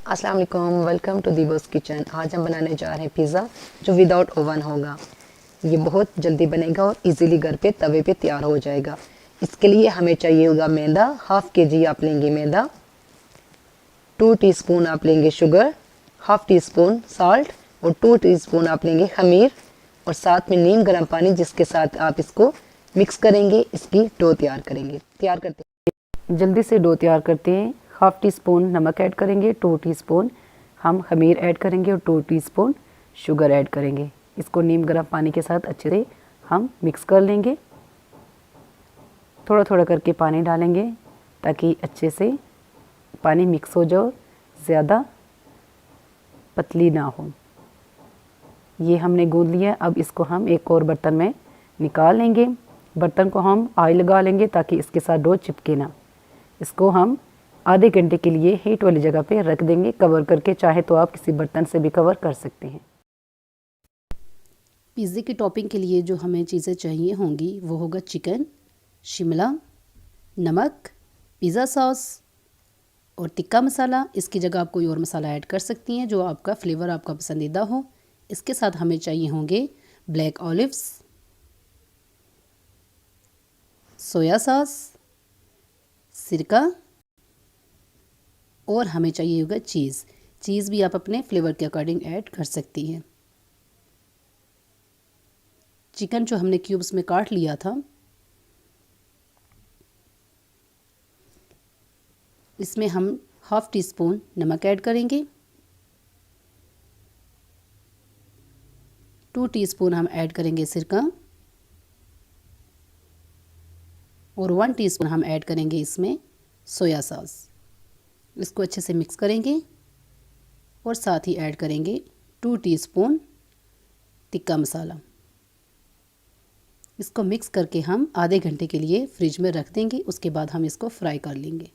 अस्सलाम वालेकुम, welcome to दीबोस kitchen. आज हम बनाने जा रहे हैं पिज़्ज़ा जो विदाउट ओवन होगा। ये बहुत जल्दी बनेगा और इजीली घर पे तवे पे तैयार हो जाएगा। इसके लिए हमें चाहिए होगा मैदा, हाफ के जी आप लेंगे मैदा, 2 टीस्पून आप लेंगे sugar, half tea spoon salt और 2 टीस्पून आप लेंगे खमीर और साथ में नीम गर्म पानी, जिसके साथ आप इसको मिक्स करेंगे, इसकी डो तैयार करेंगे। तैयार करते हैं, जल्दी से डो तैयार करते हैं। हाफ टी स्पून नमक ऐड करेंगे, 2 टीस्पून हम खमीर ऐड करेंगे और 2 टीस्पून शुगर ऐड करेंगे। इसको नीम गर्म पानी के साथ अच्छे से हम मिक्स कर लेंगे। थोड़ा थोड़ा करके पानी डालेंगे ताकि अच्छे से पानी मिक्स हो जाए, ज़्यादा पतली ना हो। ये हमने गूंद लिया। अब इसको हम एक और बर्तन में निकाल लेंगे। बर्तन को हम ऑयल लगा लेंगे ताकि इसके साथ डो चिपके ना। इसको हम आधे घंटे के लिए हीट वाली जगह पे रख देंगे कवर करके। चाहे तो आप किसी बर्तन से भी कवर कर सकते हैं। पिज़्ज़े की टॉपिंग के लिए जो हमें चीज़ें चाहिए होंगी वो होगा चिकन, शिमला, नमक, पिज़्ज़ा सॉस और टिक्का मसाला। इसकी जगह आप कोई और मसाला ऐड कर सकती हैं जो आपका फ्लेवर आपका पसंदीदा हो। इसके साथ हमें चाहिए होंगे ब्लैक ऑलिव्स, सोया सॉस, सिरका और हमें चाहिए होगा चीज़ भी आप अपने फ्लेवर के अकॉर्डिंग ऐड कर सकती हैं। चिकन जो हमने क्यूब्स में काट लिया था, इसमें हम हाफ टी स्पून नमक ऐड करेंगे, 2 टीस्पून हम ऐड करेंगे सिरका और 1 टीस्पून हम ऐड करेंगे इसमें सोया सॉस। इसको अच्छे से मिक्स करेंगे और साथ ही ऐड करेंगे 2 टीस्पून टिक्का मसाला। इसको मिक्स करके हम आधे घंटे के लिए फ्रिज में रख देंगे। उसके बाद हम इसको फ्राई कर लेंगे।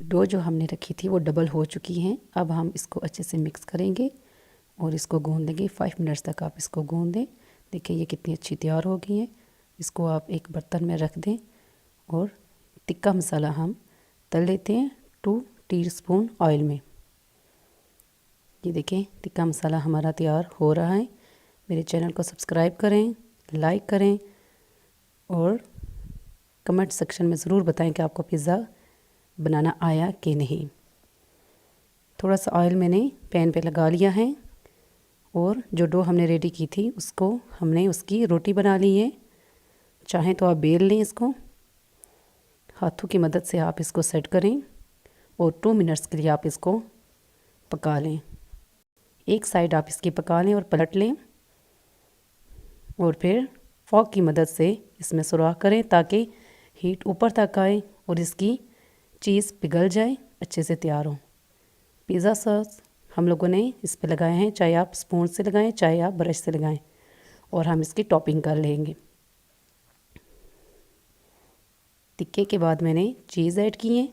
डो जो हमने रखी थी वो डबल हो चुकी हैं। अब हम इसको अच्छे से मिक्स करेंगे और इसको गूंद देंगे। 5 मिनट्स तक आप इसको गूंद दें। देखिए ये कितनी अच्छी तैयार हो गई है। इसको आप एक बर्तन में रख दें और टिक्का मसाला हम तल लेते हैं 2 टीस्पून ऑयल में। ये देखें टिक्का मसाला हमारा तैयार हो रहा है। मेरे चैनल को सब्सक्राइब करें, लाइक करें और कमेंट सेक्शन में ज़रूर बताएं कि आपको पिज़्ज़ा बनाना आया कि नहीं। थोड़ा सा ऑयल मैंने पैन पे लगा लिया है और जो डो हमने रेडी की थी उसको हमने उसकी रोटी बना ली है। चाहें तो आप बेल लें, इसको हाथों की मदद से आप इसको सेट करें और 2 मिनट्स के लिए आप इसको पका लें। एक साइड आप इसकी पका लें और पलट लें और फिर फॉक की मदद से इसमें सुराख करें ताकि हीट ऊपर तक आए और इसकी चीज़ पिघल जाए, अच्छे से तैयार हो। पिज़्ज़ा सॉस हम लोगों ने इस पे लगाए हैं, चाहे आप स्पून से लगाएं चाहे आप ब्रश से लगाएं। और हम इसकी टॉपिंग कर लेंगे। टिक्के के बाद मैंने चीज़ ऐड की है।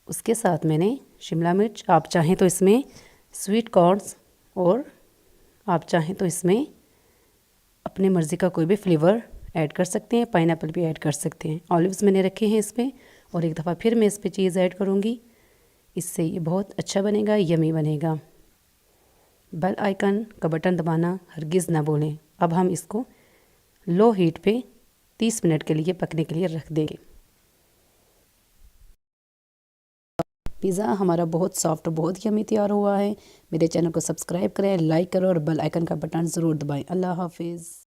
उसके साथ मैंने शिमला मिर्च, आप चाहें तो इसमें स्वीट कॉर्न्स और आप चाहें तो इसमें अपनी मर्ज़ी का कोई भी फ्लेवर ऐड कर सकते हैं। पाइनएप्पल भी ऐड कर सकते हैं। ऑलिव्स मैंने रखे हैं इस पर और एक दफ़ा फिर मैं इस पर चीज़ ऐड करूँगी। इससे ये बहुत अच्छा बनेगा, यमी बनेगा। बेल आइकन का बटन दबाना हरगिज़ ना भूलें। अब हम इसको लो हीट पे 30 मिनट के लिए पकने के लिए रख देंगे। पिज़्ज़ा हमारा बहुत सॉफ्ट और बहुत यमी तैयार हुआ है। मेरे चैनल को सब्सक्राइब करें, लाइक करें और बेल आइकन का बटन ज़रूर दबाएं। अल्लाह हाफिज़।